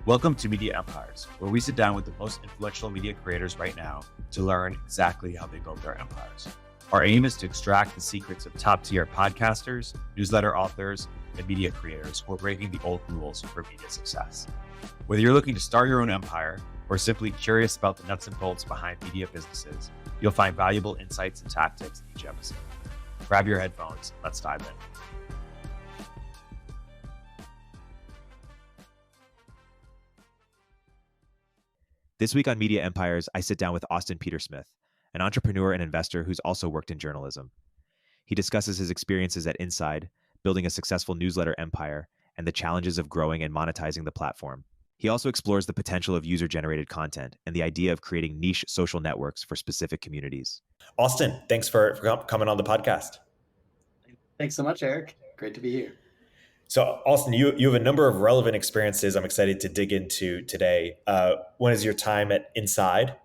Welcome to Media Empires, where we sit down with the most influential media creators right now to learn exactly how they built their empires. Our aim is to extract the secrets of top-tier podcasters, newsletter authors, and media creators who are breaking the old rules for media success. Whether you're looking to start your own empire or simply curious about the nuts and bolts behind media businesses, you'll find valuable insights and tactics in each episode. Grab your headphones, let's dive in. This week on Media Empires, I sit down with Austin Petersmith, an entrepreneur and investor who's also worked in journalism. He discusses his experiences at Inside, building a successful newsletter empire, and the challenges of growing and monetizing the platform. He also explores the potential of user-generated content and the idea of creating niche social networks for specific communities. Austin, thanks for coming on the podcast. Thanks so much, Erik. Great to be here. So, Austin, you have a number of relevant experiences I'm excited to dig into today. One is your time at Inside,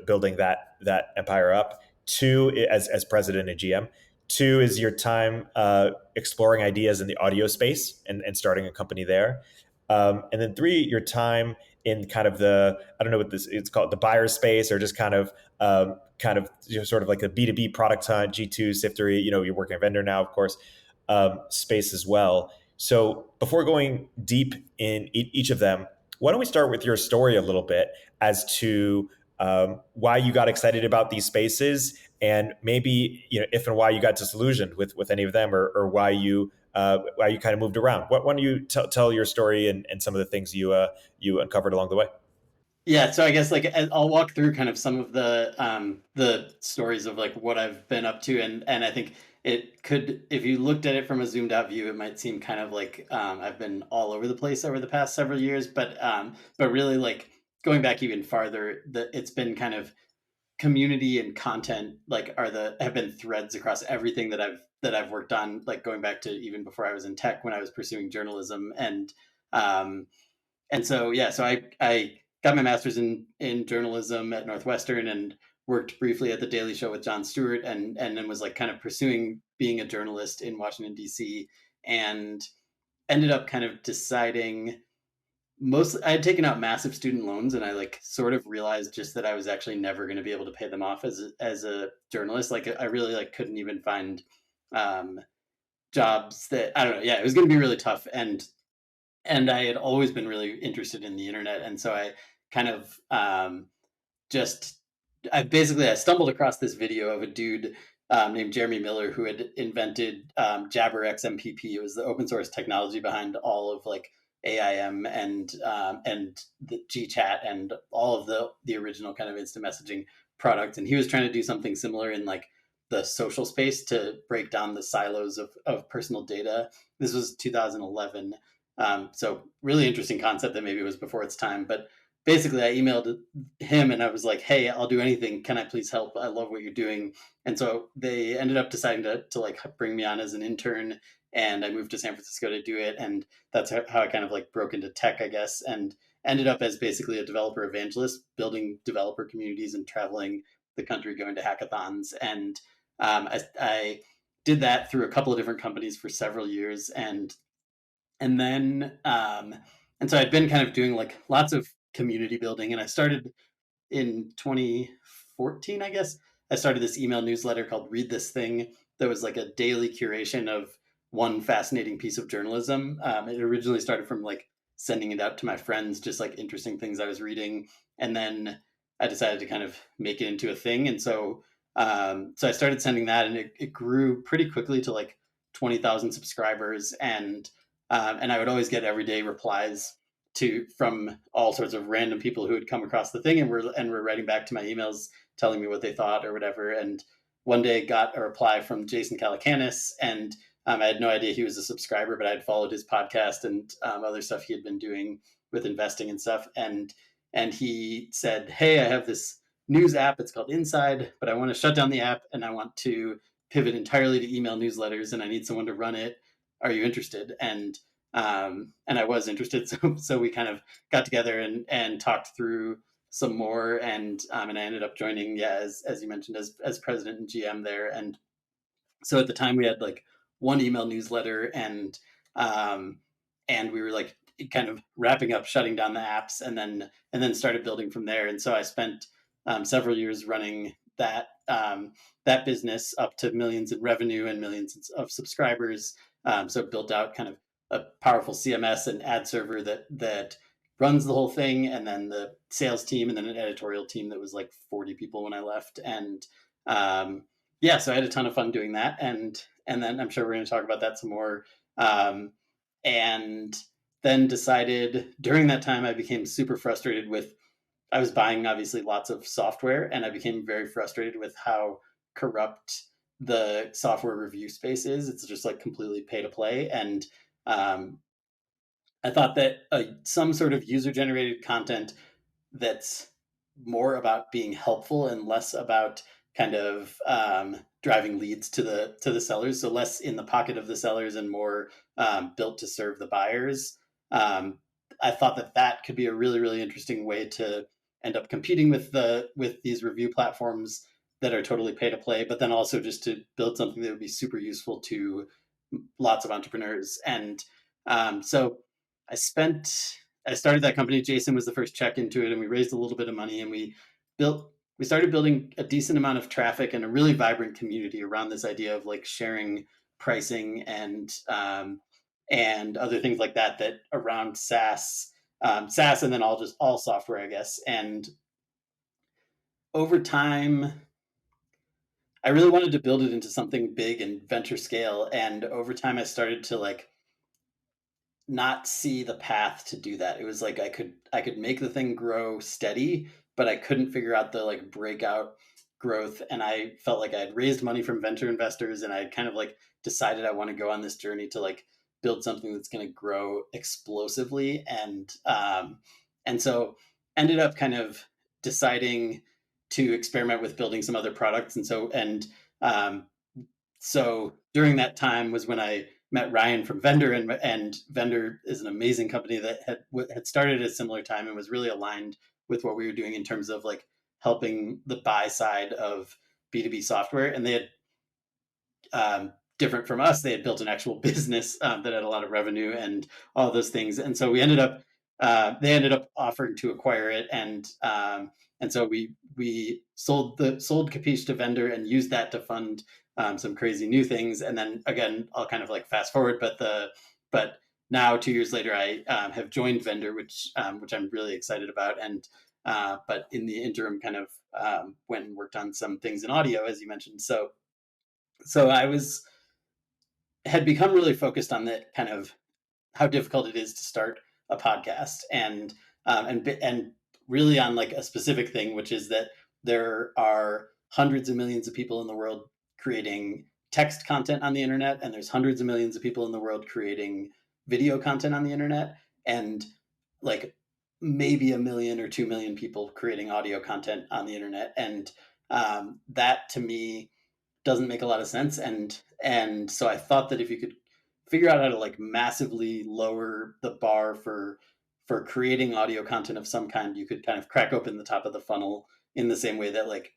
building that empire up. Two, as president and GM. Two is your time exploring ideas in the audio space and starting a company there. And then three, your time in kind of the, I don't know what it's called, the buyer space, or just kind of sort of like the B2B product hunt, G2, Siftery, you're working a vendor now, of course, space as well. So before going deep in each of them, why don't we start with your story a little bit as to why you got excited about these spaces, and maybe if and why you got disillusioned with any of them, or why you kind of moved around. Why don't you tell your story and some of the things you uncovered along the way? Yeah, so I guess I'll walk through kind of some of the stories of what I've been up to, and I think it could, if you looked at it from a zoomed out view, it might seem kind of like I've been all over the place over the past several years, but really going back even farther, it's been kind of community and content have been threads across everything that I've worked on, going back to even before I was in tech when I was pursuing journalism, and so I got my master's in journalism at Northwestern and worked briefly at the Daily Show with Jon Stewart, and then was kind of pursuing being a journalist in Washington, D.C., and ended up kind of deciding I had taken out massive student loans, and I sort of realized just that I was actually never going to be able to pay them off as a journalist. I really couldn't even find jobs that, I don't know. Yeah, it was going to be really tough. And I had always been really interested in the internet. And so I kind of I stumbled across this video of a dude named Jeremy Miller, who had invented Jabber XMPP. It was the open source technology behind all of AIM and the GChat and all of the original kind of instant messaging product. And he was trying to do something similar in the social space to break down the silos of personal data. This was 2011. So really interesting concept that maybe was before its time. But basically I emailed him and I was like, hey, I'll do anything. Can I please help? I love what you're doing. And so they ended up deciding to bring me on as an intern, and I moved to San Francisco to do it. And that's how I kind of broke into tech, I guess, and ended up as basically a developer evangelist, building developer communities and traveling the country, going to hackathons. And I did that through a couple of different companies for several years. And then so I'd been kind of doing lots of community building, and I started in 2014, I guess. I started this email newsletter called Read This Thing that was a daily curation of one fascinating piece of journalism. It originally started from sending it out to my friends, just interesting things I was reading, and then I decided to kind of make it into a thing. And so I started sending that, and it grew pretty quickly to 20,000 subscribers, and I would always get everyday replies from all sorts of random people who had come across the thing and were writing back to my emails telling me what they thought or whatever. And one day got a reply from Jason Calacanis, and I had no idea he was a subscriber, but I had followed his podcast and other stuff he had been doing with investing and stuff. And he said, hey, I have this news app. It's called Inside, but I want to shut down the app and I want to pivot entirely to email newsletters, and I need someone to run it. Are you interested? And I was interested. So we kind of got together and talked through some more, and I ended up joining, as you mentioned, as president and GM there. And so at the time we had one email newsletter, and we were kind of wrapping up, shutting down the apps, and then started building from there. And so I spent several years running that business up to millions in revenue and millions of subscribers. So built out kind of a powerful CMS and ad server that runs the whole thing, and then the sales team, and then an editorial team that was like 40 people when I left. And yeah, so I had a ton of fun doing that, and then I'm sure we're going to talk about that some more. And then decided during that time I became super frustrated with, I was buying obviously lots of software, and I became very frustrated with how corrupt the software review space is. It's just like completely pay to play. And um, I thought that some sort of user generated content that's more about being helpful and less about kind of driving leads to the sellers, so less in the pocket of the sellers and more built to serve the buyers. Um, I thought that could be a really, really interesting way to end up competing with these review platforms that are totally pay to play, but then also just to build something that would be super useful to lots of entrepreneurs. And so I spent I started that company. Jason was the first check into it, and we raised a little bit of money, and we started building a decent amount of traffic and a really vibrant community around this idea of like sharing pricing and other things like that around SaaS, and then all software, I guess. And over time, I really wanted to build it into something big and venture scale. And over time, I started to like not see the path to do that. It was like I could make the thing grow steady, but I couldn't figure out the like breakout growth. And I felt like I had raised money from venture investors, and I had kind of like decided I want to go on this journey to like build something that's going to grow explosively. And so ended up kind of deciding to experiment with building some other products. Um, so during that time was when I met Ryan from Vendor, and Vendor is an amazing company that had started at a similar time and was really aligned with what we were doing in terms of like helping the buy side of B2B software. And they had different from us, they had built an actual business that had a lot of revenue and all those things. And so they ended up offering to acquire it, and so we sold Capiche to Vendor and used that to fund some crazy new things. And then again, I'll kind of like fast forward, but now 2 years later, I have joined Vendor, which I'm really excited about. And but in the interim, kind of went and worked on some things in audio, as you mentioned. So had become really focused on the kind of how difficult it is to start a podcast, and really on like a specific thing, which is that there are hundreds of millions of people in the world creating text content on the internet, and there's hundreds of millions of people in the world creating video content on the internet, and like maybe 1 million or 2 million people creating audio content on the internet. And that to me doesn't make a lot of sense. And so I thought that if you could figure out how to like massively lower the bar for creating audio content of some kind, you could kind of crack open the top of the funnel in the same way that like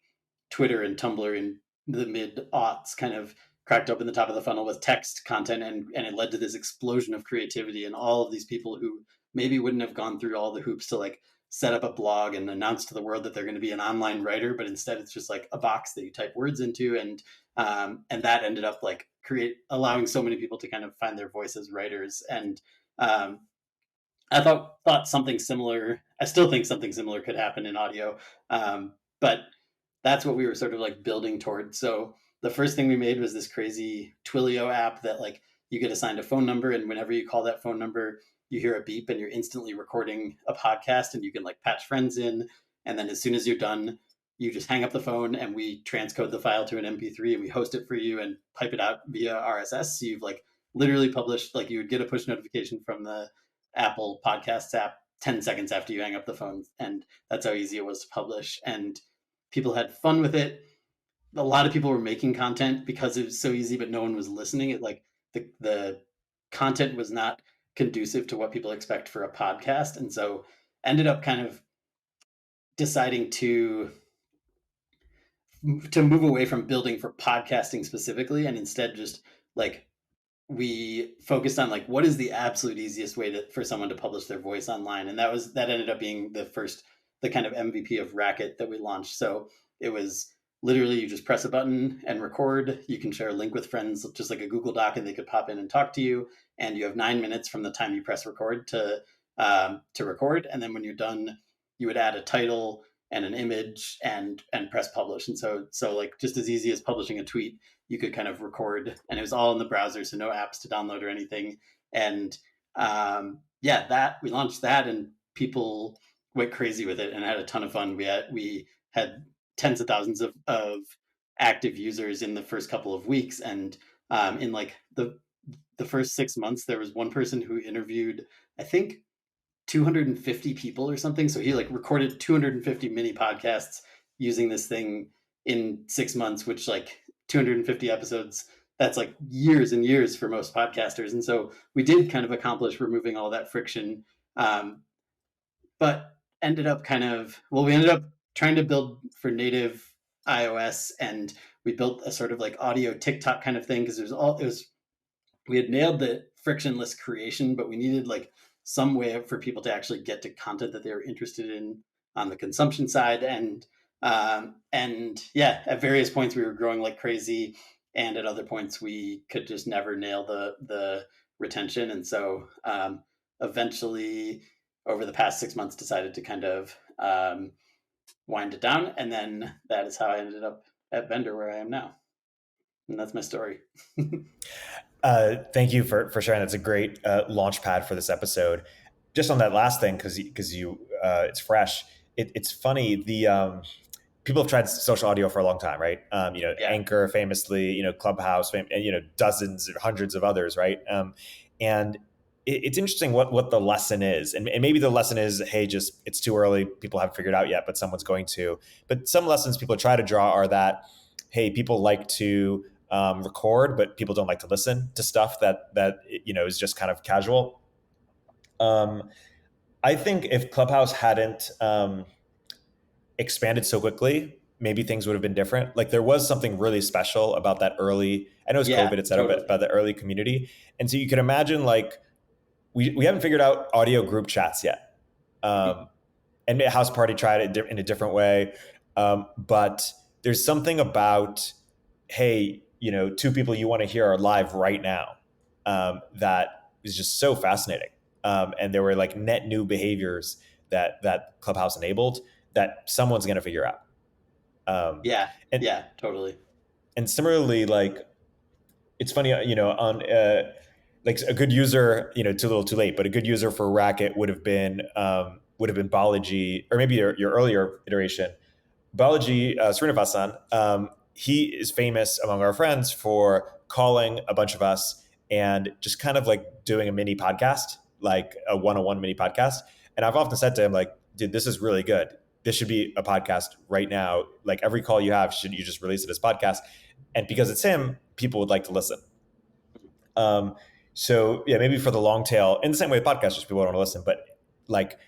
Twitter and Tumblr in the mid aughts kind of cracked open the top of the funnel with text content, and it led to this explosion of creativity and all of these people who maybe wouldn't have gone through all the hoops to like set up a blog and announce to the world that they're going to be an online writer, but instead it's just like a box that you type words into. And that ended up like allowing so many people to kind of find their voice as writers. And um, I thought something similar. I still think something similar could happen in audio, but that's what we were sort of like building towards. So the first thing we made was this crazy Twilio app that like you get assigned a phone number, and whenever you call that phone number, you hear a beep, and you're instantly recording a podcast, and you can like patch friends in, and then as soon as you're done, you just hang up the phone, and we transcode the file to an MP3, and we host it for you and pipe it out via RSS. So you've like literally published, like you would get a push notification from the Apple Podcasts app 10 seconds after you hang up the phone. And that's how easy it was to publish. And people had fun with it. A lot of people were making content because it was so easy, but no one was listening. It like the content was not conducive to what people expect for a podcast. And so ended up kind of deciding to move away from building for podcasting specifically, and instead just like we focused on like what is the absolute easiest way for someone to publish their voice online, and that ended up being the kind of MVP of Racket that we launched. So it was literally you just press a button and record. You can share a link with friends, just like a Google Doc, and they could pop in and talk to you. And you have 9 minutes from the time you press record to record, and then when you're done, you would add a title and an image and press publish. And so like just as easy as publishing a tweet, you could kind of record, and it was all in the browser, so no apps to download or anything. And that we launched that, and people went crazy with it and had a ton of fun. We had tens of thousands of active users in the first couple of weeks, and in like the first 6 months, there was one person who interviewed, I think, 250 people or something. So he like recorded 250 mini podcasts using this thing in 6 months, which like 250 episodes, that's like years and years for most podcasters. And so we did kind of accomplish removing all that friction, but ended up we ended up trying to build for native iOS, and we built a sort of like audio TikTok kind of thing, because we had nailed the frictionless creation, but we needed like some way for people to actually get to content that they were interested in on the consumption side. And at various points we were growing like crazy, and at other points we could just never nail the retention. And so eventually, over the past 6 months, decided to kind of wind it down, and then that is how I ended up at Vendor, where I am now. And that's my story. Thank you for sharing. That's a great launch pad for this episode. Just on that last thing, because it's fresh. It's funny. The people have tried social audio for a long time, right? Anchor famously, Clubhouse, and dozens or hundreds of others, right? And it's interesting what the lesson is, and maybe the lesson is, hey, just it's too early. People haven't figured it out yet, but someone's going to. But some lessons people try to draw are that, hey, people like to record, but people don't like to listen to stuff that is just kind of casual. I think if Clubhouse hadn't expanded so quickly, maybe things would have been different. Like there was something really special about that early, I know it's COVID, et cetera, totally. But about the early community. And so you can imagine like, we haven't figured out audio group chats yet. And House Party tried it in a different way. But there's something about, hey, two people you want to hear are live right now. That is just so fascinating. And there were like net new behaviors that Clubhouse enabled that someone's going to figure out. Totally. And similarly, like, it's funny, on like a good user, too little too late, but a good user for Racket would have been Balaji, or maybe your earlier iteration, Balaji Srinivasan. He is famous among our friends for calling a bunch of us and just kind of like doing a mini podcast, like a one-on-one mini podcast. And I've often said to him, like, dude, this is really good. This should be a podcast right now. Like every call you have, should you just release it as podcast? And because it's him, people would like to listen. So yeah, maybe for the long tail, in the same way with podcasters, people don't want to listen. But like,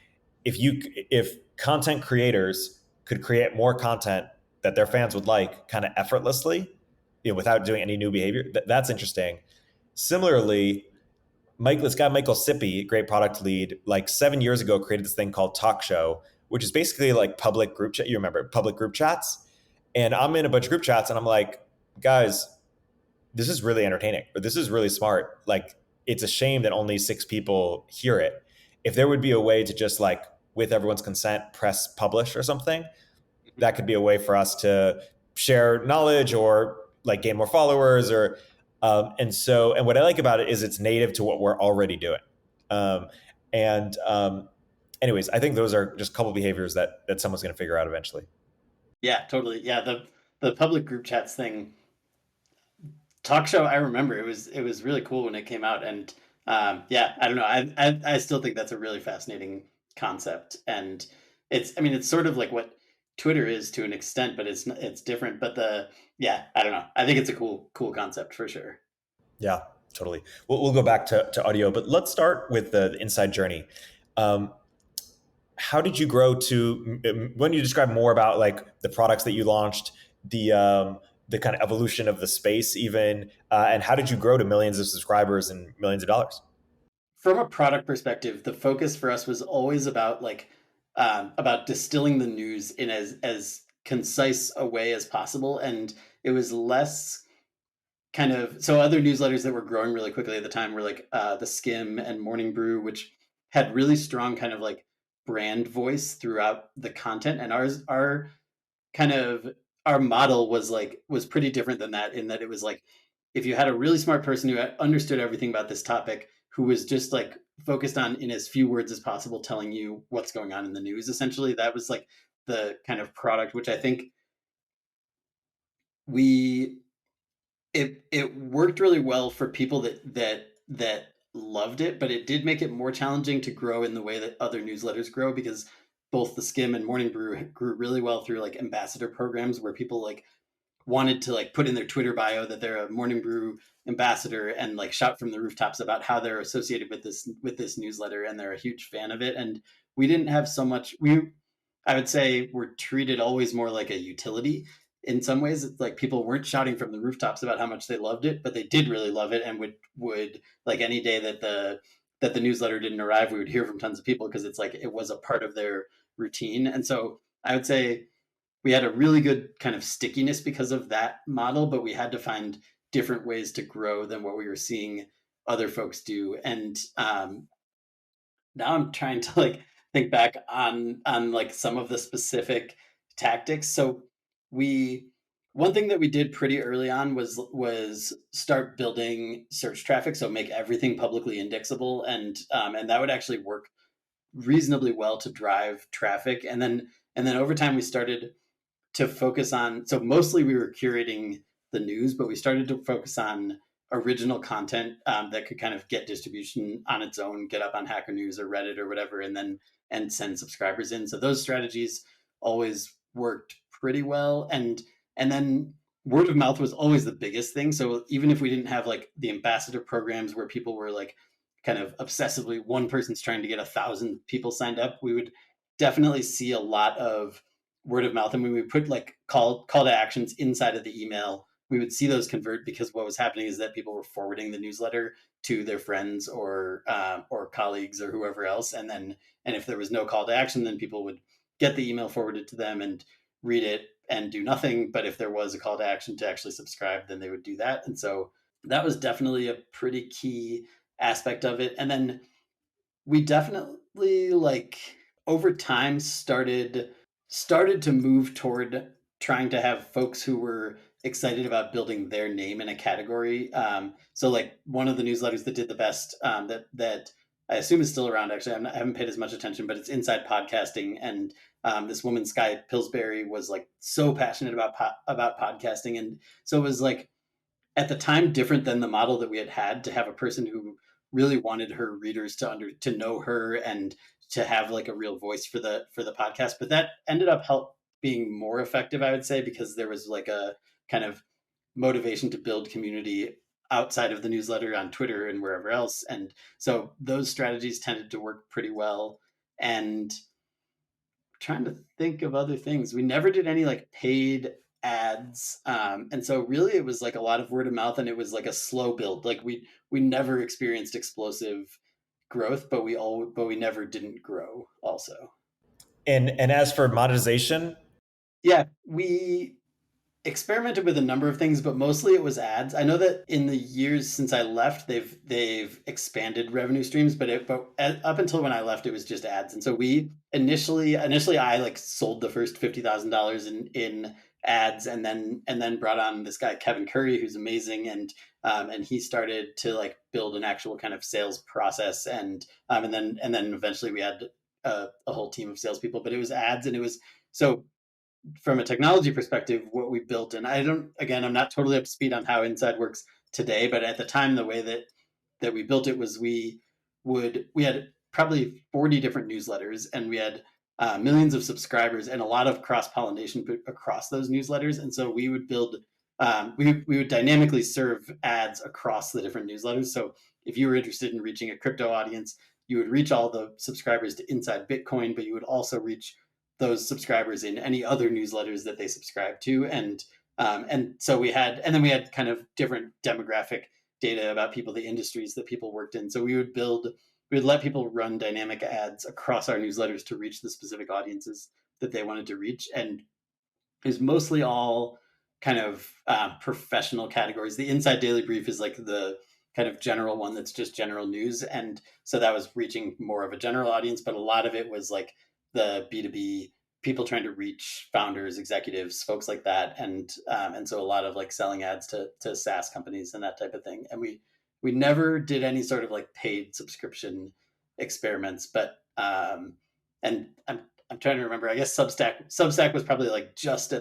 if content creators could create more content that their fans would like, kind of effortlessly, without doing any new behavior, that's interesting. Similarly, this guy Michael Sippy, great product lead, like 7 years ago, created this thing called Talk Show, which is basically like public group chat. You remember public group chats? And I'm in a bunch of group chats, and I'm like, guys, this is really entertaining, or this is really smart. Like, it's a shame that only 6 people hear it. If there would be a way to just like, with everyone's consent, press publish or something, that could be a way for us to share knowledge or like gain more followers, or and what I like about it is it's native to what we're already doing. Anyways, I think those are just a couple of behaviors that someone's going to figure out eventually. Yeah, totally. Yeah, the public group chats thing, Talk Show, I remember it was really cool when it came out, and I don't know, I still think that's a really fascinating concept, and it's sort of like what Twitter is to an extent, but it's different. But I don't know, I think it's a cool concept for sure. Yeah, totally. We'll go back to audio, but let's start with the inside journey. How did you grow to, when you describe more about like the products that you launched, the the kind of evolution of the space even, and how did you grow to millions of subscribers and millions of dollars? From a product perspective, the focus for us was always about distilling the news in as concise a way as possible, and it was less kind of so other newsletters that were growing really quickly at the time were like the Skim and Morning Brew, which had really strong kind of like brand voice throughout the content, and kind of our model was pretty different than that, in that it was like if you had a really smart person who understood everything about this topic, who was just like focused on in as few words as possible telling you what's going on in the news, essentially that was like the kind of product which I think we it worked really well for people that loved it, but it did make it more challenging to grow in the way that other newsletters grow, because both the Skim and Morning Brew grew really well through like ambassador programs where people like wanted to like put in their Twitter bio that they're a Morning Brew ambassador and like shout from the rooftops about how they're associated with this newsletter and they're a huge fan of it. And we didn't have so much. I would say we're treated always more like a utility. In some ways, it's like people weren't shouting from the rooftops about how much they loved it, but they did really love it, and would like any day that the newsletter didn't arrive, we would hear from tons of people because it's like it was a part of their routine. And so I would say we had a really good kind of stickiness because of that model, but we had to find different ways to grow than what we were seeing other folks do. And now I'm trying to like think back on like some of the specific tactics. So we one thing that we did pretty early on was start building search traffic, so make everything publicly indexable, and that would actually work reasonably well to drive traffic. And then over time we started to focus on, so mostly we were curating the news, but we started to focus on original content that could kind of get distribution on its own, get up on Hacker News or Reddit or whatever, and send subscribers in. So those strategies always worked pretty well. And then word of mouth was always the biggest thing. So even if we didn't have like the ambassador programs where people were like kind of obsessively, one person's trying to get 1,000 people signed up, we would definitely see a lot of word of mouth. And when we put like call to actions inside of the email, we would see those convert, because what was happening is that people were forwarding the newsletter to their friends or colleagues or whoever else, and if there was no call to action, then people would get the email forwarded to them and read it and do nothing. But if there was a call to action to actually subscribe, then they would do that. And so that was definitely a pretty key aspect of it. And then we definitely like over time started to move toward trying to have folks who were excited about building their name in a category. So like one of the newsletters that did the best, that I assume is still around. Actually, I haven't paid as much attention, but it's Inside Podcasting, and this woman Sky Pillsbury was like so passionate about podcasting, and so it was like at the time different than the model that we had to have a person who really wanted her readers to know her and to have like a real voice for the podcast. But that ended up being more effective, I would say, because there was like a kind of motivation to build community outside of the newsletter on Twitter and wherever else. And so those strategies tended to work pretty well. And trying to think of other things. We never did any like paid ads, and so really it was like a lot of word of mouth, and it was like a slow build. Like we never experienced explosive growth, but we never didn't grow also. And as for monetization, Yeah, we experimented with a number of things, but mostly it was ads. I know that in the years since I left, they've expanded revenue streams, but up until when I left, it was just ads. And so we initially I like sold the first $50,000 in ads, and then brought on this guy Kevin Curry, who's amazing, and he started to like build an actual kind of sales process, and then eventually we had a whole team of salespeople. But it was ads, and it was so from a technology perspective, what we built, and I'm not totally up to speed on how Inside works today, but at the time, the way that we built it was we had probably 40 different newsletters, and we had millions of subscribers and a lot of cross pollination across those newsletters. And so we would build, we would dynamically serve ads across the different newsletters. So if you were interested in reaching a crypto audience, you would reach all the subscribers to Inside Bitcoin, but you would also reach those subscribers in any other newsletters that they subscribe to. And so then we had kind of different demographic data about people, the industries that people worked in. So we would let people run dynamic ads across our newsletters to reach the specific audiences that they wanted to reach. And it was mostly all kind of professional categories. The Inside Daily Brief is like the kind of general one that's just general news. And so that was reaching more of a general audience, but a lot of it was like the B2B people trying to reach founders, executives, folks like that. And so a lot of like selling ads to SaaS companies and that type of thing. And we never did any sort of like paid subscription experiments, but and I'm trying to remember. I guess Substack was probably like just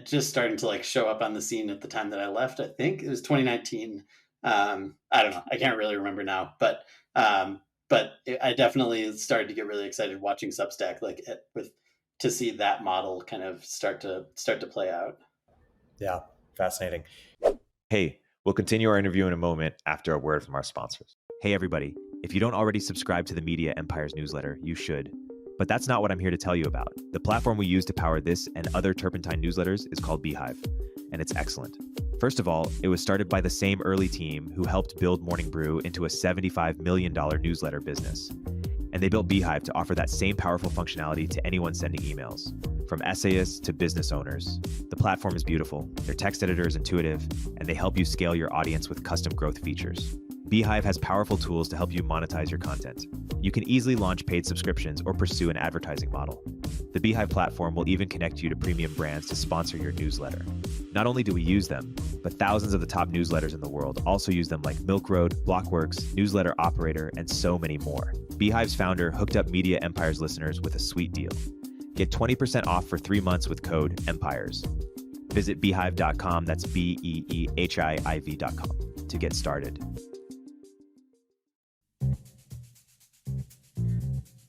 just starting to like show up on the scene at the time that I left. I think it was 2019. I don't know. I can't really remember now, but I definitely started to get really excited watching Substack, like to see that model kind of start to play out. Yeah, fascinating. Hey, we'll continue our interview in a moment after a word from our sponsors. Hey, everybody. If you don't already subscribe to the Media Empires newsletter, you should. But that's not what I'm here to tell you about. The platform we use to power this and other Turpentine newsletters is called Beehiiv, and it's excellent. First of all, it was started by the same early team who helped build Morning Brew into a $75 million newsletter business. And they built Beehiiv to offer that same powerful functionality to anyone sending emails, from essayists to business owners. The platform is beautiful, their text editor is intuitive, and they help you scale your audience with custom growth features. Beehiiv has powerful tools to help you monetize your content. You can easily launch paid subscriptions or pursue an advertising model. The Beehiiv platform will even connect you to premium brands to sponsor your newsletter. Not only do we use them, but thousands of the top newsletters in the world also use them, like Milk Road, Blockworks, Newsletter Operator, and so many more. Beehiiv's founder hooked up Media Empires listeners with a sweet deal. Get 20% off for 3 months with code EMPIRES. Visit beehiiv.com, that's BEEHIIV.com, to get started.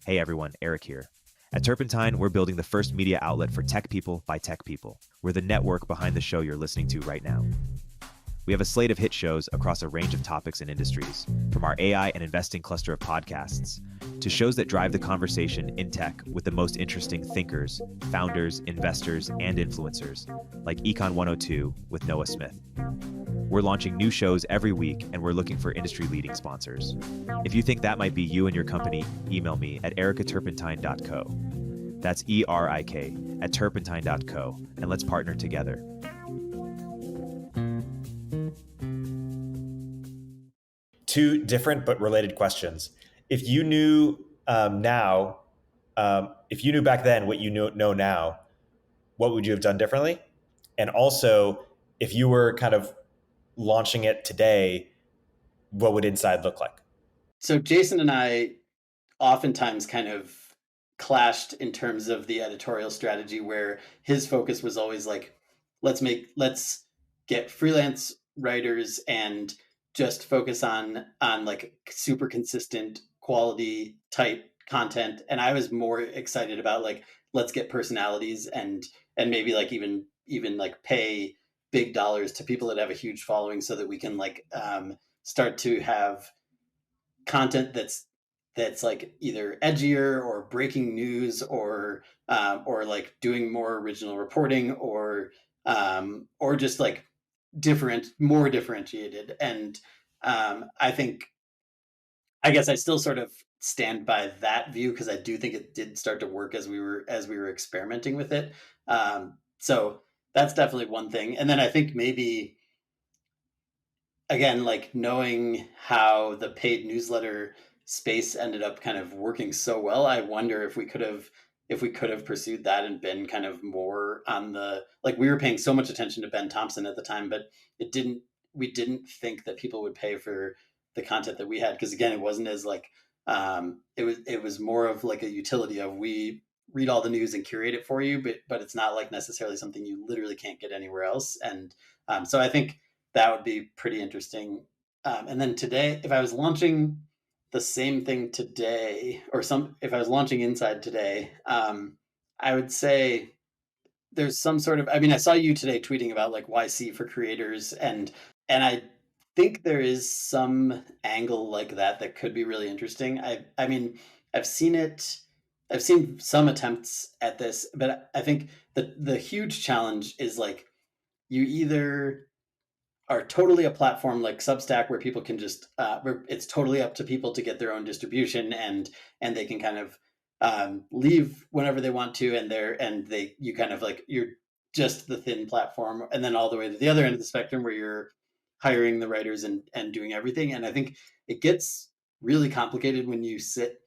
Hey everyone, Erik here. At Turpentine, we're building the first media outlet for tech people by tech people. We're the network behind the show you're listening to right now. We have a slate of hit shows across a range of topics and industries, from our AI and investing cluster of podcasts to shows that drive the conversation in tech with the most interesting thinkers, founders, investors, and influencers, like Econ 102 with Noah Smith. We're launching new shows every week, and we're looking for industry-leading sponsors. If you think that might be you and your company, email me at erik@turpentine.co. That's ERIK at turpentine.co, and let's partner together. Two different but related questions. If you knew if you knew back then what you know now, what would you have done differently? And also, if you were kind of launching it today, what would Inside look like? So Jason and I oftentimes kind of clashed in terms of the editorial strategy, where his focus was always like, let's get freelance writers and just focus on like super consistent quality type content. And I was more excited about like, let's get personalities and maybe like even like pay big dollars to people that have a huge following so that we can like start to have content that's like either edgier or breaking news or like doing more original reporting or just like more differentiated. And I guess I still sort of stand by that view, because I do think it did start to work as we were experimenting with it. So that's definitely one thing. And then I think maybe, again, like knowing how the paid newsletter space ended up kind of working so well, I wonder if we could have pursued that and been kind of more on the, like, we were paying so much attention to Ben Thompson at the time, but we didn't think that people would pay for the content that we had, because again, it wasn't as like it was more of like a utility of, we read all the news and curate it for you, but it's not like necessarily something you literally can't get anywhere else. And so I think that would be pretty interesting. And then today, if I was launching the same thing today, if I was launching Inside today, I would say there's some sort of, I mean, I saw you today tweeting about like YC for creators, and I think there is some angle like that could be really interesting. I mean, I've seen some attempts at this, but I think the huge challenge is like you either are totally a platform like Substack where people can just where it's totally up to people to get their own distribution, and they can kind of leave whenever they want to, and you kind of like you're just the thin platform, and then all the way to the other end of the spectrum where you're hiring the writers and doing everything. And I think it gets really complicated when you sit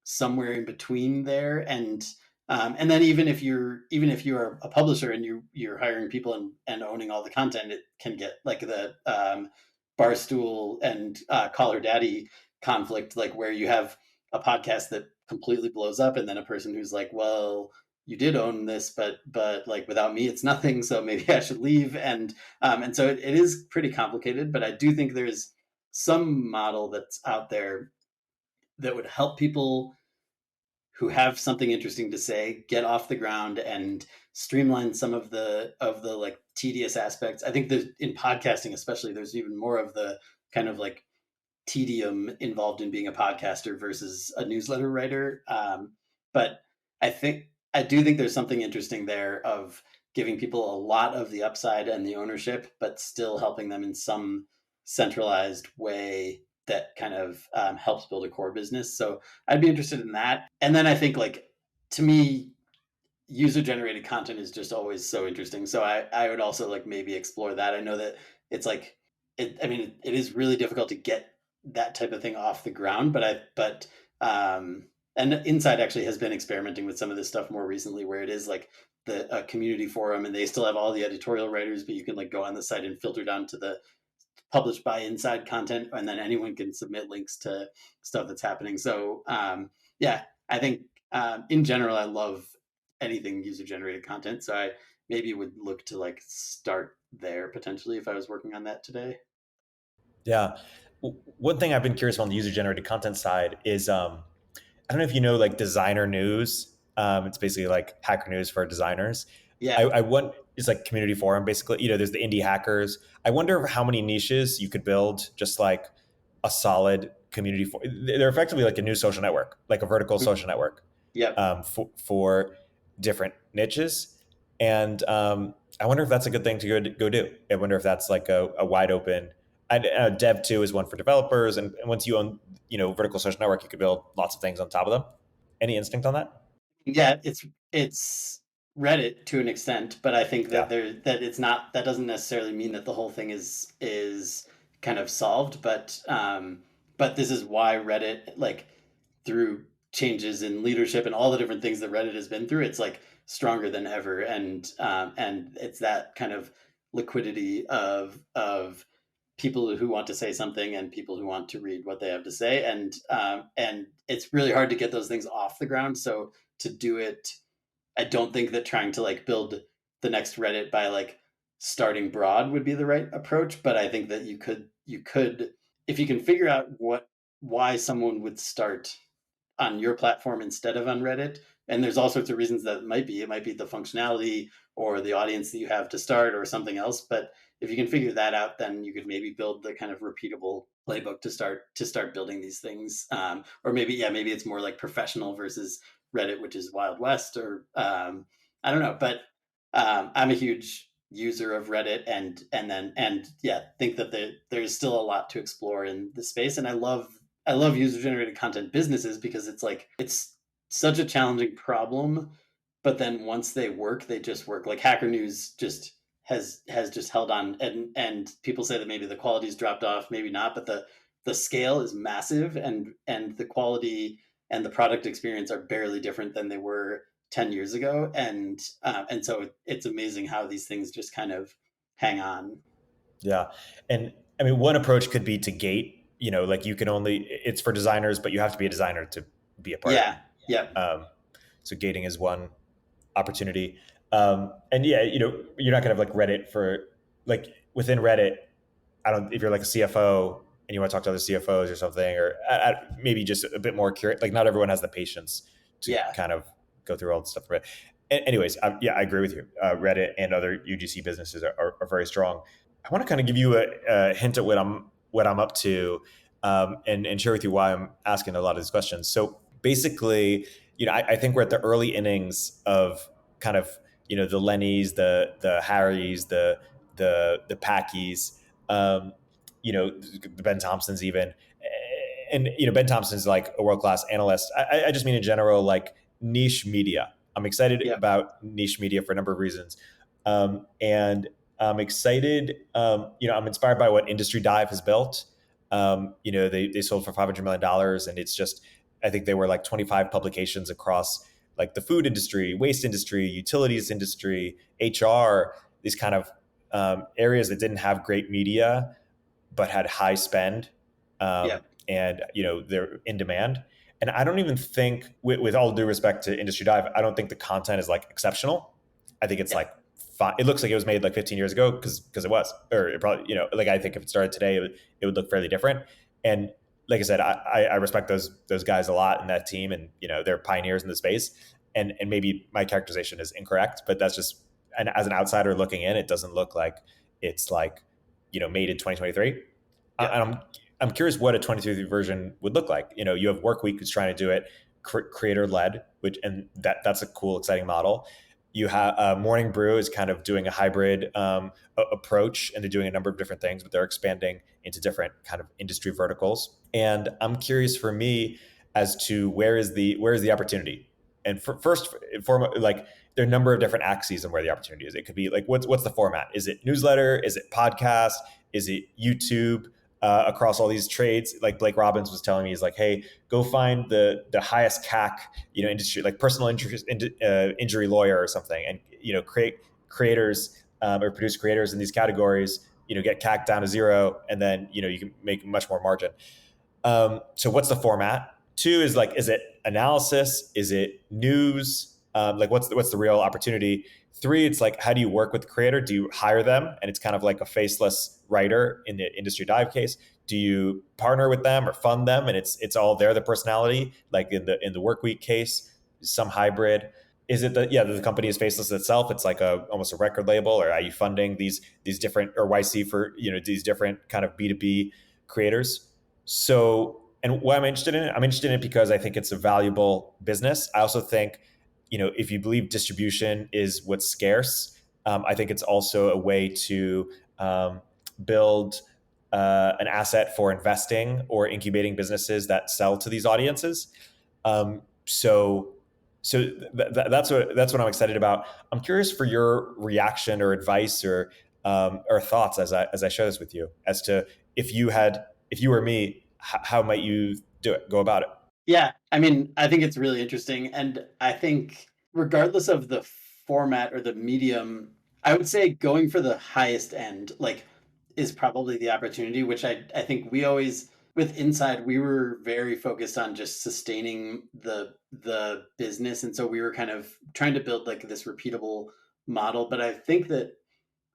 somewhere in between there, and then even if you're a publisher and you're hiring people and owning all the content, it can get like the Barstool and Call Her Daddy conflict, like where you have a podcast that completely blows up, and then a person who's like, well, you did own this, but like without me, it's nothing. So maybe I should leave. And so it is pretty complicated. But I do think there's some model that's out there that would help people who have something interesting to say get off the ground and streamline some of the like tedious aspects. I think that in podcasting especially, there's even more of the kind of like tedium involved in being a podcaster versus a newsletter writer. But I do think there's something interesting there of giving people a lot of the upside and the ownership, but still helping them in some centralized way that kind of helps build a core business. So I'd be interested in that. And then I think, like, to me, user generated content is just always so interesting. So I would also like maybe explore that. I know that it's like it is really difficult to get that type of thing off the ground, but and Inside actually has been experimenting with some of this stuff more recently, where it is like the community forum, and they still have all the editorial writers, but you can like go on the site and filter down to the published by Inside content, and then anyone can submit links to stuff that's happening. So yeah, I think in general, I love anything user generated content. So I maybe would look to like start there potentially if I was working on that today. Yeah. One thing I've been curious on the user generated content side is I don't know if you know like designer news. It's basically like hacker news for designers. Yeah. I want it's like community forum basically. You know, there's the indie hackers. I wonder how many niches you could build just like a solid community for. They're effectively like a new social network, like a vertical social network Yep. for different niches. And I wonder if that's a good thing to go do. I wonder if that's like a wide open. Dev 2 is one for developers, and once you own, vertical social network, you could build lots of things on top of them. Any instinct on that? Yeah, it's Reddit to an extent, but I think that Yeah, that doesn't necessarily mean that the whole thing is kind of solved. But this is why Reddit, like, through changes in leadership and all the different things that Reddit has been through, it's like stronger than ever, and it's that kind of liquidity of people who want to say something and people who want to read what they have to say, and it's really hard to get those things off the ground. So to do it, I don't think that trying to like build the next Reddit by like starting broad would be the right approach. But I think that you could if you can figure out why someone would start on your platform instead of on Reddit. And there's all sorts of reasons that it might be the functionality or the audience that you have to start or something else. But if you can figure that out, then you could maybe build the kind of repeatable playbook to start building these things. Or maybe it's more like professional versus Reddit, which is Wild West, or I don't know. But I'm a huge user of Reddit, and think that there's still a lot to explore in the space. And I love user generated content businesses because it's such a challenging problem, but then once they work, they just work. Like Hacker News just has just held on, and people say that maybe the quality's dropped off, maybe not, but the scale is massive, and the quality and the product experience are barely different than they were 10 years ago, and so it's amazing how these things just kind of hang on. yeah. And I mean, one approach could be to gate. Like you can only it's for designers, but you have to be a designer to be a part of Yeah. Yeah. it. So gating is one opportunity. And yeah, you're not gonna have like Reddit for like within Reddit. I don't if you're like a CFO and you want to talk to other CFOs or something, or maybe just a bit more curious. Like not everyone has the patience to Yeah. kind of go through all the stuff. Anyways, yeah, I agree with you. Reddit and other UGC businesses are very strong. I want to kind of give you a hint at what I'm up to, and share with you why I'm asking a lot of these questions. So basically, I think we're at the early innings of kind of the Lennys, the Harrys, the the Packies, the Ben Thompsons even. And Ben Thompson's like a world-class analyst. I just mean in general, like niche media. I'm excited Yeah. about niche media for a number of reasons. And I'm excited, I'm inspired by what Industry Dive has built. They sold for $500 million, and it's just, I think they were like 25 publications across like the food industry, waste industry, utilities industry, HR, these kind of areas that didn't have great media, but had high spend. Yeah. And they're in demand. And I don't even think, with all due respect to Industry Dive, I don't think the content is like exceptional. I think it's Yeah. like fine. It looks like it was made like 15 years ago because it was, or it probably, like I think if it started today, it would look fairly different. And like I said, I respect those guys a lot in that team, and they're pioneers in the space. And maybe my characterization is incorrect, but that's just, and as an outsider looking in, it doesn't look like it's like made in 2023. Yeah. And I'm curious what a 2023 version would look like. You have Workweek who's trying to do it creator led, and that's a cool, exciting model. You have Morning Brew is kind of doing a hybrid approach, and they're doing a number of different things, but they're expanding into different kind of industry verticals. And I'm curious, for me, as to where is the opportunity. And first and foremost, like there are a number of different axes on where the opportunity is. It could be like, what's the format? Is it newsletter? Is it podcast? Is it YouTube? Across all these trades, like Blake Robbins was telling me, he's like, hey, go find the highest CAC, industry, like personal injury lawyer or something, and create creators or produce creators in these categories. Get CAC down to zero, and then you can make much more margin. So what's the format? Two is like, is it analysis? Is it news? Like what's the real opportunity? Three, it's like, how do you work with the creator? Do you hire them, and it's kind of like a faceless writer in the Industry Dive case? Do you partner with them or fund them, and it's all they're the personality? Like in the Workweek case, some hybrid. Is it the company is faceless itself? It's like almost a record label, or are you funding these different, or YC for these different kind of B2B creators? So, and what I'm interested in it because I think it's a valuable business. I also think, if you believe distribution is what's scarce, I think it's also a way to build an asset for investing or incubating businesses that sell to these audiences. So that's what I'm excited about. I'm curious for your reaction or advice or thoughts as I share this with you, as to if you were me, how might you go about it? Yeah, I mean, I think it's really interesting. And I think regardless of the format or the medium, I would say going for the highest end, like, is probably the opportunity, which I think we always, with Inside, we were very focused on just sustaining the business. And so we were kind of trying to build like this repeatable model. But I think that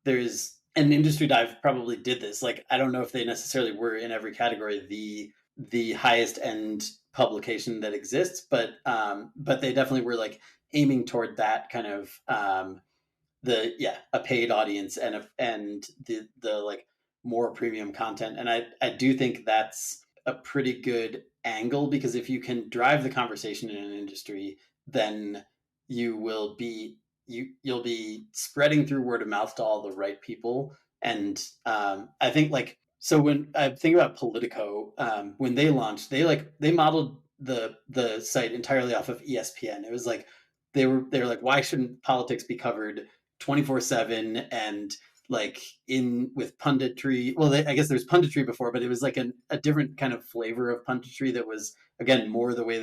there's an Industry Dive probably did this. Like, I don't know if they necessarily were in every category the highest end publication that exists, but they definitely were like aiming toward that kind of a paid audience and the like more premium content. And I do think that's a pretty good angle, because if you can drive the conversation in an industry, then you will be you'll be spreading through word of mouth to all the right people. And I think, like, so when I think about Politico, when they launched, they modeled the site entirely off of ESPN. It was like they were like, why shouldn't politics be covered 24/7 and like in with punditry? Well, I guess there's punditry before, but it was like a different kind of flavor of punditry that was, again, more the way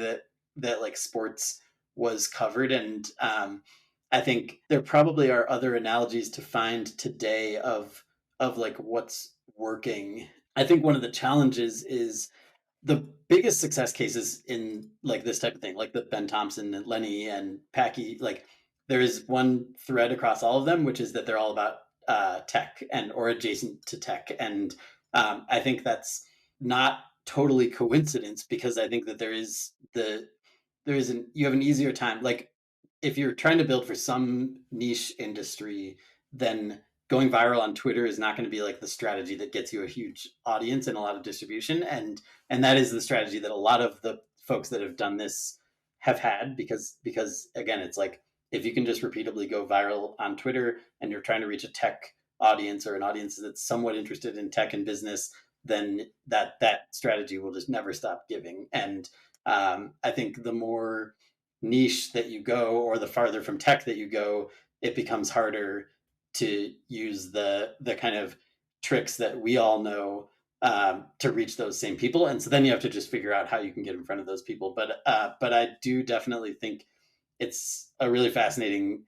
that like sports was covered. And I think there probably are other analogies to find today of like what's working. I think one of the challenges is the biggest success cases in like this type of thing, like the Ben Thompson and Lenny and Packy, like there is one thread across all of them, which is that they're all about tech and or adjacent to tech. And I think that's not totally coincidence, because I think that you have an easier time. Like, if you're trying to build for some niche industry, then going viral on Twitter is not going to be like the strategy that gets you a huge audience and a lot of distribution. And that is the strategy that a lot of the folks that have done this have had, because again, it's like, if you can just repeatedly go viral on Twitter and you're trying to reach a tech audience or an audience that's somewhat interested in tech and business, then that strategy will just never stop giving. And I think the more niche that you go, or the farther from tech that you go, it becomes harder to use the kind of tricks that we all know to reach those same people. And so then you have to just figure out how you can get in front of those people. But I do definitely think it's a really fascinating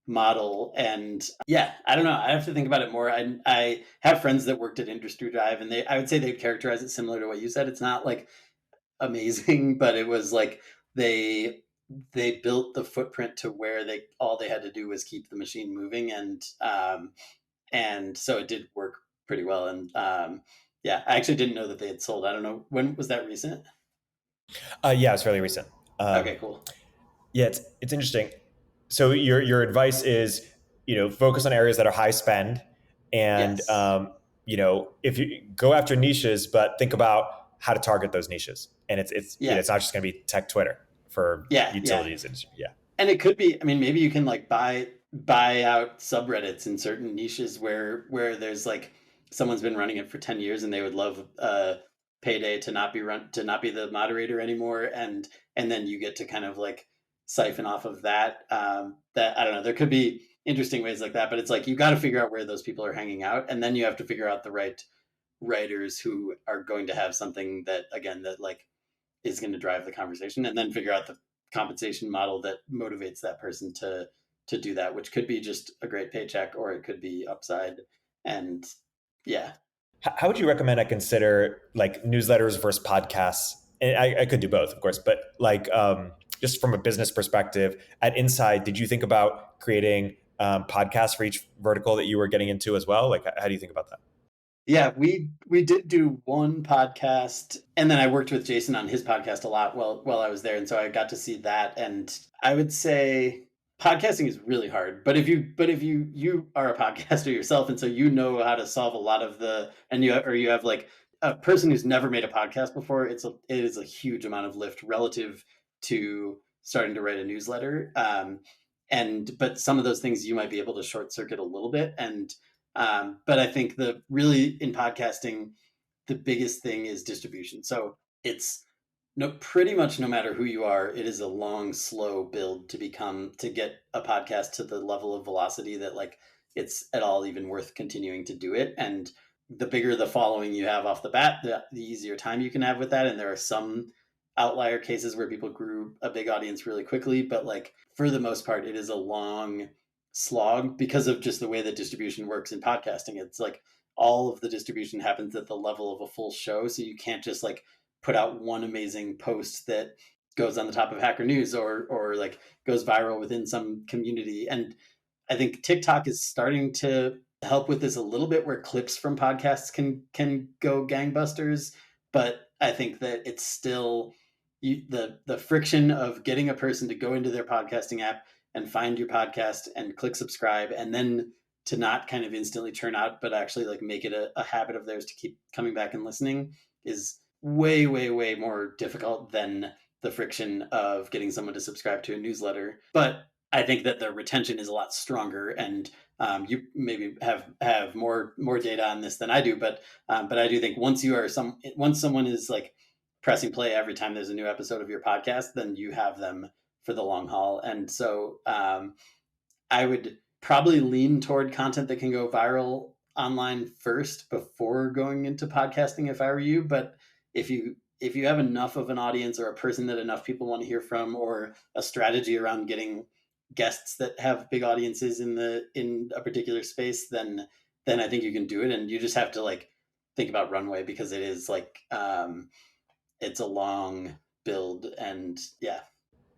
model. And yeah, I don't know. I have to think about it more. I have friends that worked at Industry Dive, and I would say they'd characterize it similar to what you said. It's not like amazing, but it was like they built the footprint to where all they had to do was keep the machine moving, and so it did work pretty well. And yeah, I actually didn't know that they had sold. I don't know, when was that recent? Yeah, it's fairly recent. Okay, cool. Yeah, it's interesting. So your advice is, focus on areas that are high spend, and Yes. if you go after niches, but think about how to target those niches. And it's Yeah. it's not just going to be tech Twitter for Yeah. utilities industry. Yeah. And it could be, I mean, maybe you can like buy out subreddits in certain niches where there's like someone's been running it for 10 years and they would love payday to not be the moderator anymore, and then you get to kind of like siphon off of that. That, I don't know, there could be interesting ways like that, but it's like you got to figure out where those people are hanging out, and then you have to figure out the right writers who are going to have something that, again, that like is going to drive the conversation, and then figure out the compensation model that motivates that person to do that, which could be just a great paycheck, or it could be upside. And yeah. How would you recommend I consider like newsletters versus podcasts? And I could do both, of course, but like just from a business perspective, at Inside, did you think about creating podcasts for each vertical that you were getting into as well? Like, how do you think about that? Yeah, we did do one podcast, and then I worked with Jason on his podcast a lot while I was there, and so I got to see that. And I would say podcasting is really hard, but if you are a podcaster yourself, and so you know how to solve a lot of you have like a person who's never made a podcast before, it is a huge amount of lift relative to starting to write a newsletter. And but some of those things you might be able to short circuit a little bit. And but I think in podcasting, the biggest thing is distribution. So it's pretty much no matter who you are, it is a long, slow build to get a podcast to the level of velocity that like it's at all even worth continuing to do it. And the bigger the following you have off the bat, the easier time you can have with that. And there are some outlier cases where people grew a big audience really quickly, but like for the most part, it is a long slog because of just the way that distribution works in podcasting. It's like all of the distribution happens at the level of a full show, so you can't just like put out one amazing post that goes on the top of Hacker News or like goes viral within some community. And I think TikTok is starting to help with this a little bit, where clips from podcasts can go gangbusters, but I think that it's still the friction of getting a person to go into their podcasting app and find your podcast and click subscribe, and then to not kind of instantly churn out, but actually like make it a habit of theirs to keep coming back and listening, is way, way, way more difficult than the friction of getting someone to subscribe to a newsletter. But I think that the retention is a lot stronger, and you maybe have more data on this than I do, but I do think once someone is like pressing play every time there's a new episode of your podcast, then you have them for the long haul. And so I would probably lean toward content that can go viral online first before going into podcasting if I were you. But if you have enough of an audience, or a person that enough people want to hear from, or a strategy around getting guests that have big audiences in a particular space, then I think you can do it. And you just have to like think about runway, because it is like it's a long build. And yeah.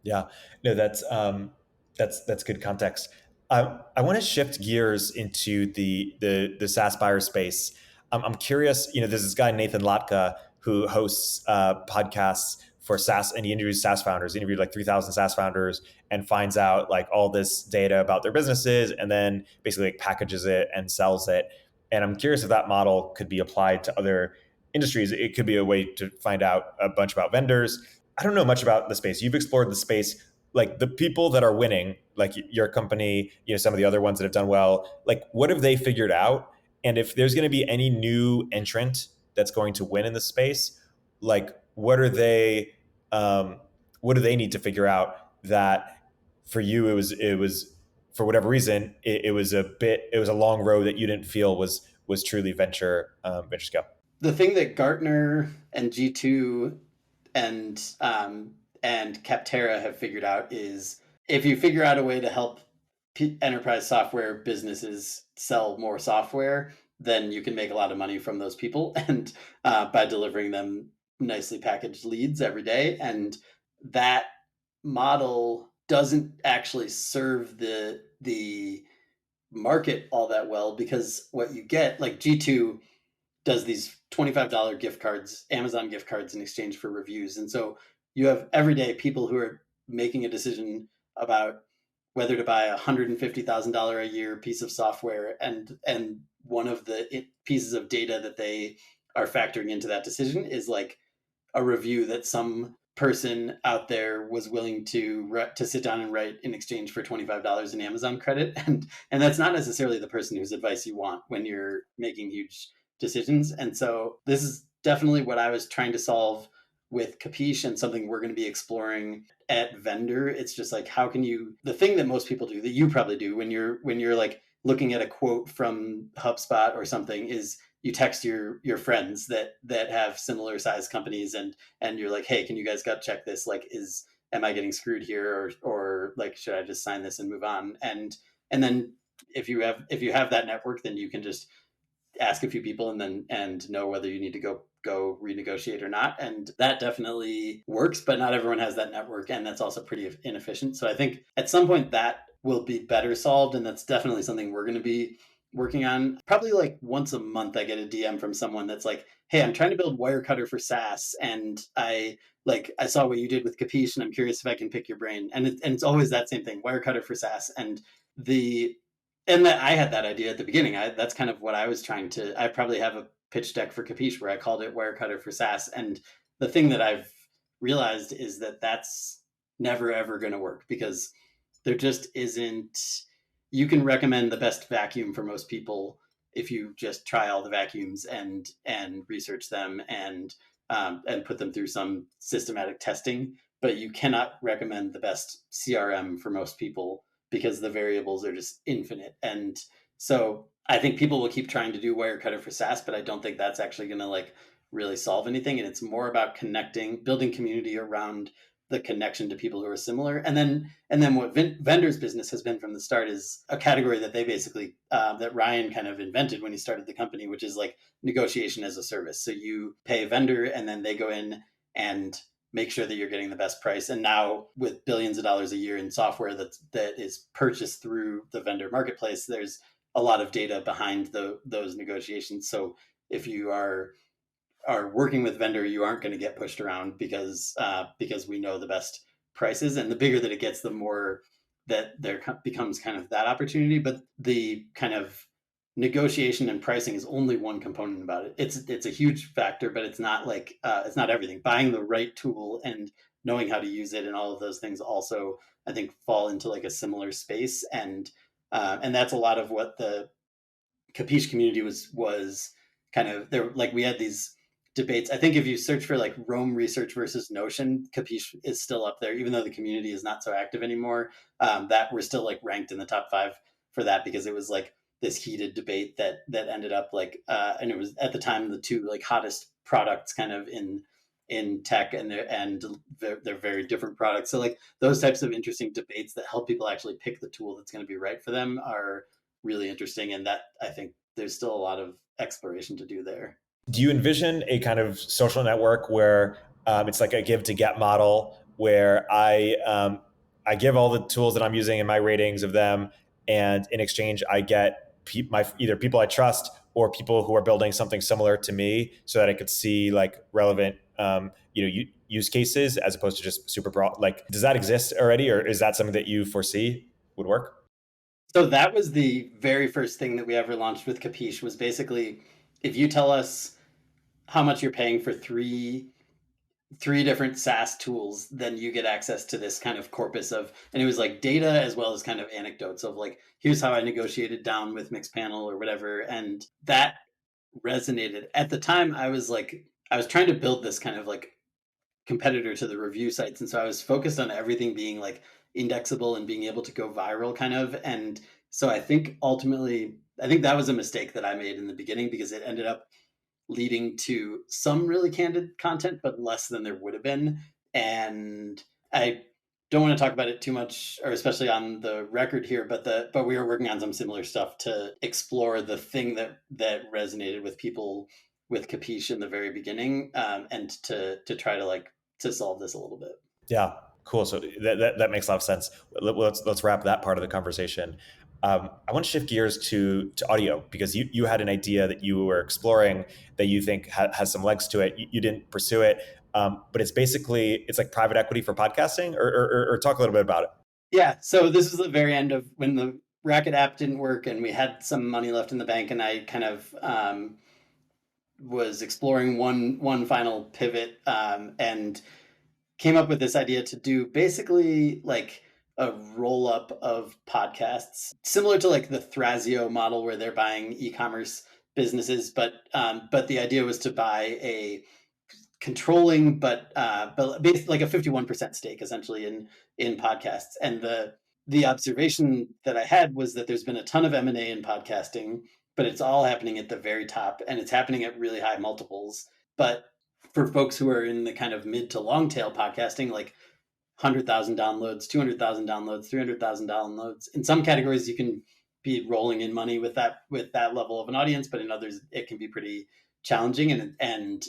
Yeah, no, that's good context. I want to shift gears into the SaaS buyer space. I'm curious. There's this guy Nathan Latka who hosts podcasts for SaaS, and he interviews SaaS founders. He interviewed like 3,000 SaaS founders and finds out like all this data about their businesses, and then basically like packages it and sells it. And I'm curious if that model could be applied to other industries. It could be a way to find out a bunch about vendors. I don't know much about the space. You've explored the space. like the people that are winning, like your company, some of the other ones that have done well, like what have they figured out? And if there's going to be any new entrant that's going to win in the space, like what do they need to figure out that for you, it was for whatever reason, it was a long road that you didn't feel was truly venture scale. The thing that Gartner and G2 and Capterra have figured out is if you figure out a way to help enterprise software businesses sell more software, then you can make a lot of money from those people, and by delivering them nicely packaged leads every day. And that model doesn't actually serve the market all that well, because what you get, like G2 does these $25 gift cards, Amazon gift cards, in exchange for reviews. And so you have everyday people who are making a decision about whether to buy a $150,000 a year piece of software, and one of the pieces of data that they are factoring into that decision is like a review that some person out there was willing to sit down and write in exchange for $25 in Amazon credit, and that's not necessarily the person whose advice you want when you're making huge decisions. And so this is definitely what I was trying to solve with Capiche, and something we're going to be exploring at Vendor. It's just like, how can you, the thing that most people do, that you probably do when you're like looking at a quote from HubSpot or something, is you text your friends that have similar size companies, and you're like, hey, can you guys go check this? Like, am I getting screwed here, or like, should I just sign this and move on? And then if you have that network, then you can just ask a few people and know whether you need to go renegotiate or not. And that definitely works, but not everyone has that network, and that's also pretty inefficient. So I think at some point that will be better solved, and that's definitely something we're going to be working on. Probably like once a month I get a DM from someone that's like, hey, I'm trying to build Wirecutter for SaaS, and I saw what you did with Capiche, and I'm curious if I can pick your brain. And it's always that same thing, Wirecutter for SaaS. And that I had that idea at the beginning. That's kind of what I was trying to. I probably have a pitch deck for Capiche where I called it Wirecutter for SaaS. And the thing that I've realized is that that's never ever going to work, because there just isn't. You can recommend the best vacuum for most people if you just try all the vacuums and research them and put them through some systematic testing. But you cannot recommend the best CRM for most people, because the variables are just infinite. And so I think people will keep trying to do Wirecutter for SaaS, but I don't think that's actually going to like really solve anything. And it's more about building community around the connection to people who are similar. And then what Vendor's business has been from the start is a category that they basically, that Ryan kind of invented when he started the company, which is like negotiation as a service. So you pay a vendor, and then they go in and make sure that you're getting the best price. And now with billions of dollars a year in software that is purchased through the vendor marketplace, there's a lot of data behind those negotiations. So if you are working with vendor, you aren't going to get pushed around, because we know the best prices. And the bigger that it gets, the more that there becomes kind of that opportunity. But the kind of negotiation and pricing is only one component about it. It's a huge factor, but it's not like it's not everything. Buying the right tool and knowing how to use it and all of those things also, I think, fall into like a similar space. And that's a lot of what the Capiche community was kind of there. Like, we had these debates. I think if you search for like Rome Research versus Notion, Capiche is still up there, even though the community is not so active anymore. That we're still like ranked in the top 5 for that, because it was like this heated debate that ended up like, and it was at the time the two like hottest products kind of in tech, and they're very different products. So like those types of interesting debates that help people actually pick the tool that's going to be right for them are really interesting. And that, I think, there's still a lot of exploration to do there. Do you envision a kind of social network where it's like a give to get model, where I give all the tools that I'm using and my ratings of them, and in exchange I get either people I trust or people who are building something similar to me, so that I could see like relevant use cases as opposed to just super broad? Like, does that exist already, or is that something that you foresee would work? So that was the very first thing that we ever launched with Capiche, was basically, if you tell us how much you're paying for 3 3 different SaaS tools, then you get access to this kind of corpus of, and it was like data as well as kind of anecdotes of like, here's how I negotiated down with Mixpanel or whatever. And that resonated. At the time, I was trying to build this kind of like competitor to the review sites. And so I was focused on everything being like indexable and being able to go viral kind of. And so I think ultimately, I think that was a mistake that I made in the beginning because it ended up leading to some really candid content, but less than there would have been. And I don't want to talk about it too much, or especially on the record here, but we were working on some similar stuff to explore the thing that resonated with people with Capiche in the very beginning, and to try to like to solve this a little bit. Yeah, cool. So that makes a lot of sense. Let's wrap that part of the conversation. I want to shift gears to audio because you had an idea that you were exploring that you think has some legs to it. You didn't pursue it, but it's like private equity for podcasting, or talk a little bit about it. Yeah. So this is the very end of when the Racket app didn't work, and we had some money left in the bank, and I kind of was exploring one final pivot, and came up with this idea to do basically like a roll up of podcasts, similar to like the Thrasio model where they're buying e-commerce businesses, but the idea was to buy a controlling but basically like a 51% stake essentially in podcasts. And the observation that I had was that there's been a ton of M&A in podcasting, but it's all happening at the very top and it's happening at really high multiples. But for folks who are in the kind of mid to long tail podcasting, like 100,000 downloads, 200,000 downloads, 300,000 downloads. In some categories, you can be rolling in money with that level of an audience, but in others, it can be pretty challenging, and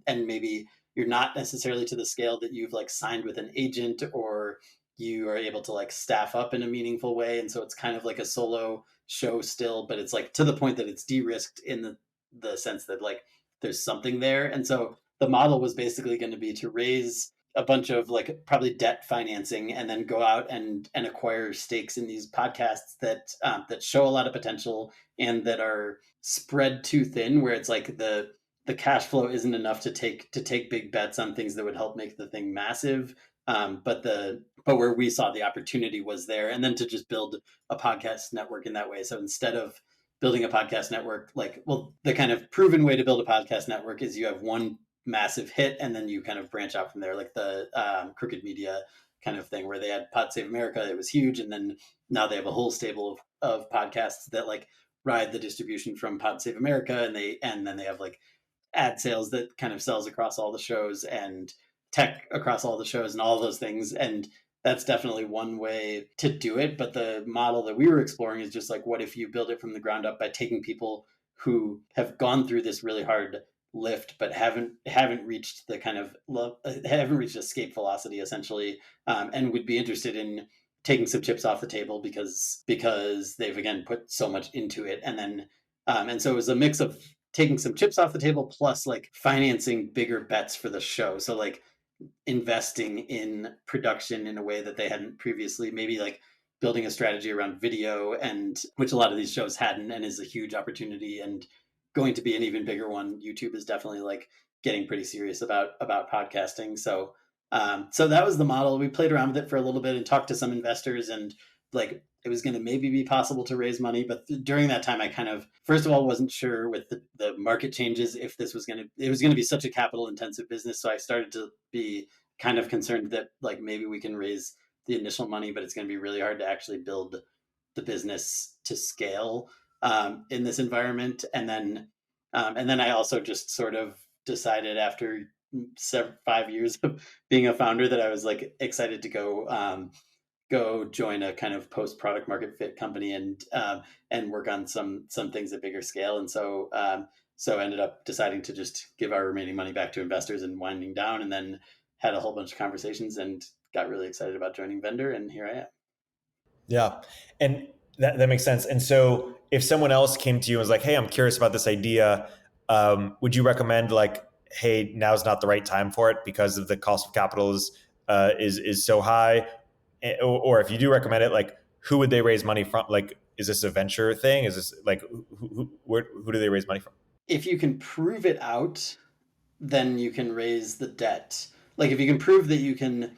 maybe you're not necessarily to the scale that you've like signed with an agent, or you are able to like staff up in a meaningful way, and so it's kind of like a solo show still, but it's like to the point that it's de-risked in the sense that like there's something there. And so the model was basically going to be to raise a bunch of like probably debt financing and then go out and acquire stakes in these podcasts that show a lot of potential and that are spread too thin, where it's like the cash flow isn't enough to take big bets on things that would help make the thing massive. But where we saw the opportunity was there, and then to just build a podcast network in that way. So instead of building a podcast network, like, well, the kind of proven way to build a podcast network is you have one massive hit and then you kind of branch out from there, like the Crooked Media kind of thing, where they had Pod Save America. It was huge, and then now they have a whole stable of podcasts that like ride the distribution from Pod Save America, and then they have like ad sales that kind of sells across all the shows and tech across all the shows and all those things. And that's definitely one way to do it. But the model that we were exploring is just like, what if you build it from the ground up by taking people who have gone through this really hard lift but haven't reached the kind of haven't reached escape velocity essentially, and would be interested in taking some chips off the table because they've again put so much into it. And then and so it was a mix of taking some chips off the table plus like financing bigger bets for the show. So like investing in production in a way that they hadn't previously, maybe like building a strategy around video, and which a lot of these shows hadn't, and is a huge opportunity and going to be an even bigger one. YouTube is definitely like getting pretty serious about podcasting. So so that was the model. We played around with it for a little bit and talked to some investors, and like it was going to maybe be possible to raise money. But during that time, I kind of, first of all, wasn't sure with the market changes if this was going to be such a capital intensive business. So I started to be kind of concerned that like maybe we can raise the initial money, but it's going to be really hard to actually build the business to scale in this environment. And then I also just sort of decided after 5 years of being a founder that I was like excited to go join a kind of post product market fit company and work on some things at bigger scale. And so so ended up deciding to just give our remaining money back to investors and winding down, and then had a whole bunch of conversations and got really excited about joining Vendor, and here I am. Yeah. And that makes sense. And so if someone else came to you and was like, hey, I'm curious about this idea, would you recommend like, hey, now's not the right time for it because of the cost of capital is so high? Or if you do recommend it, like who would they raise money from? Like, is this a venture thing? Is this like, who do they raise money from? If you can prove it out, then you can raise the debt. Like if you can prove that you can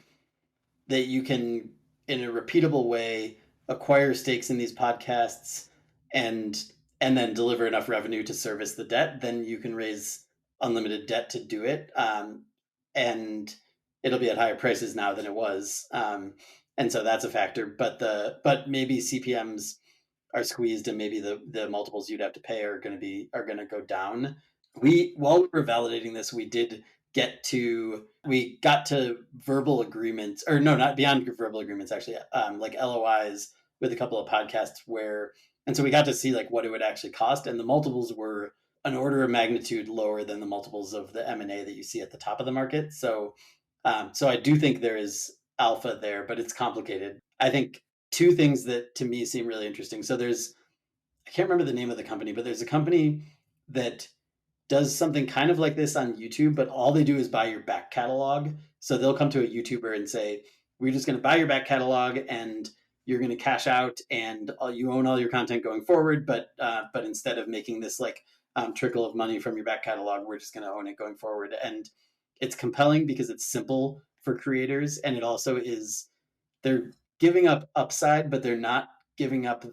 in a repeatable way acquire stakes in these podcasts and then deliver enough revenue to service the debt, then you can raise unlimited debt to do it. And it'll be at higher prices now than it was. And so that's a factor. But maybe CPMs are squeezed and maybe the multiples you'd have to pay are going to go down. While we were validating this, we got to verbal agreements, or no, not beyond verbal agreements, actually, like LOIs with a couple of podcasts and so we got to see like what it would actually cost, and the multiples were an order of magnitude lower than the multiples of the M&A that you see at the top of the market. So I do think there is alpha there, but it's complicated. I think two things that to me seem really interesting. So I can't remember the name of the company, but there's a company that does something kind of like this on YouTube, but all they do is buy your back catalog. So they'll come to a YouTuber and say, we're just going to buy your back catalog and you're going to cash out and you own all your content going forward. But instead of making this like trickle of money from your back catalog, we're just going to own it going forward. And it's compelling because it's simple for creators. And it also they're giving up upside, but they're not giving up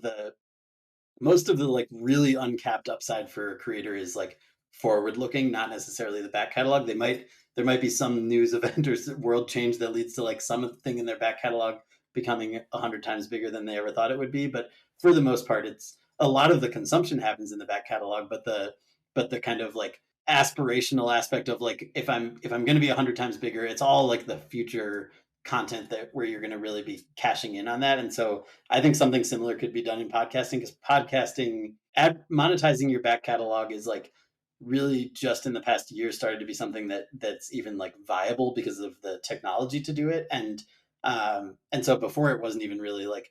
most of the like really uncapped upside for a creator is like forward looking, not necessarily the back catalog. There might be some news event or world change that leads to like something in their back catalog becoming 100 times bigger than they ever thought it would be. But for the most part, it's a lot of the consumption happens in the back catalog, but the kind of like aspirational aspect of like if I'm going to be 100 times bigger, it's all like the future content where you're going to really be cashing in on that. And so I think something similar could be done in podcasting, because monetizing your back catalog is like really just in the past year started to be something that's even like viable because of the technology to do it. And so before it wasn't even really like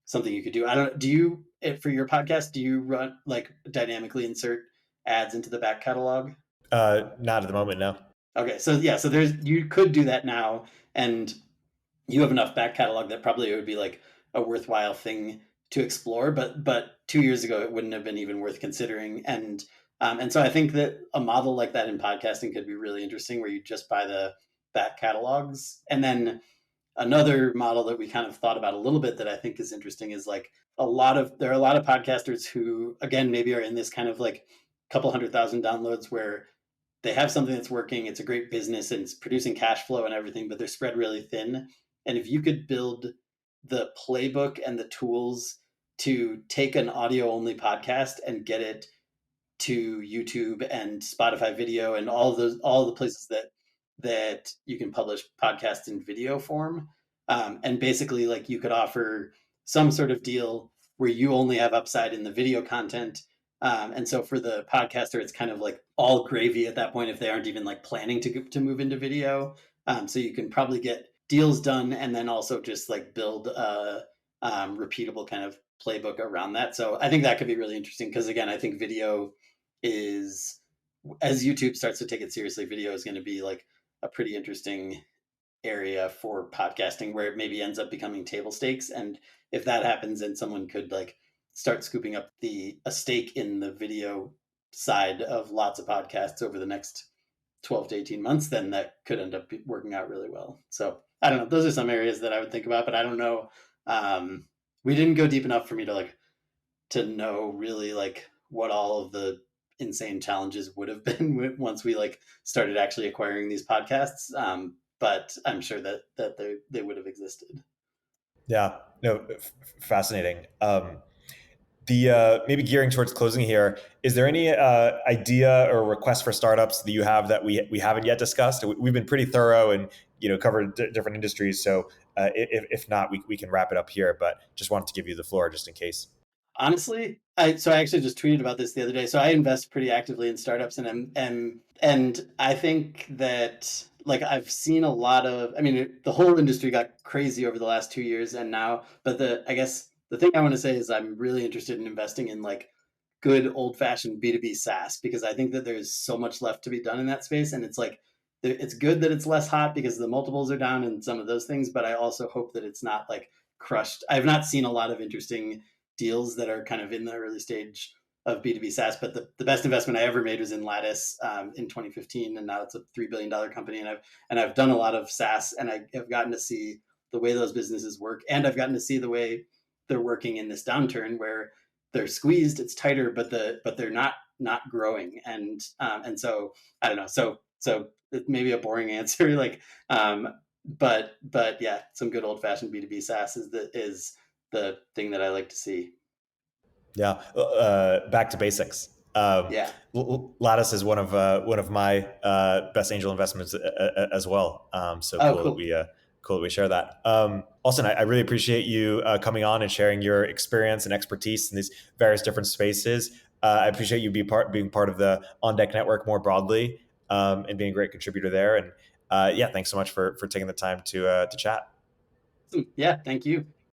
something you could do. For your podcast, do you run like dynamically insert ads into the back catalog? Not at the moment, no. Okay. So yeah, so you could do that now, and you have enough back catalog that probably it would be like a worthwhile thing to explore. But 2 years ago, it wouldn't have been even worth considering. And so I think that a model like that in podcasting could be really interesting, where you just buy the back catalogs. And then another model that we kind of thought about a little bit that I think is interesting is like there are a lot of podcasters who, again, maybe are in this kind of like couple 100,000 downloads where they have something that's working, it's a great business and it's producing cash flow and everything, but they're spread really thin. And if you could build the playbook and the tools to take an audio only podcast and get it to YouTube and Spotify video and all the places that you can publish podcasts in video form, and basically like you could offer some sort of deal where you only have upside in the video content. And so for the podcaster, it's kind of like all gravy at that point if they aren't even like planning to move into video. So you can probably get deals done and then also just like build a repeatable kind of playbook around that. So I think that could be really interesting because, again, I think video is, as YouTube starts to take it seriously, video is going to be like a pretty interesting area for podcasting where it maybe ends up becoming table stakes. And if that happens, then someone could like start scooping up a stake in the video side of lots of podcasts over the next 12 to 18 months, then that could end up working out really well. So I don't know. Those are some areas that I would think about, but I don't know. We didn't go deep enough for me to know really like what all of the insane challenges would have been once we like started actually acquiring these podcasts. But I'm sure that they would have existed. Yeah, no, fascinating. Maybe gearing towards closing here, is there any idea or request for startups that you have that we haven't yet discussed? We've been pretty thorough and covered different industries. So if not, we can wrap it up here. But just wanted to give you the floor just in case. Honestly, I actually just tweeted about this the other day. So I invest pretty actively in startups, and I think that like I've seen a lot of. I mean, the whole industry got crazy over the last 2 years, and now. But I guess the thing I want to say is I'm really interested in investing in like good old fashioned B2B SaaS, because I think that there's so much left to be done in that space, and it's like it's good that it's less hot because the multiples are down and some of those things. But I also hope that it's not like crushed. I've not seen a lot of interesting deals that are kind of in the early stage B2B SaaS. But the best investment I ever made was in Lattice in 2015, and now it's a $3 billion company. And I've done a lot of SaaS, and I have gotten to see the way those businesses work, and I've gotten to see the way they're working in this downturn where they're squeezed, it's tighter, but they're not growing, and so I don't know. So it may be a boring answer, like, but yeah, some good old fashioned B2B SaaS is the thing that I like to see. Yeah. Back to basics. Yeah. Lattice is one of my best angel investments as well. So Oh, cool that cool. we share that. Austin, I really appreciate you coming on and sharing your experience and expertise in these various different spaces. I appreciate you being part of the On Deck network more broadly, and being a great contributor there. And yeah, thanks so much for taking the time to chat. Yeah, thank you.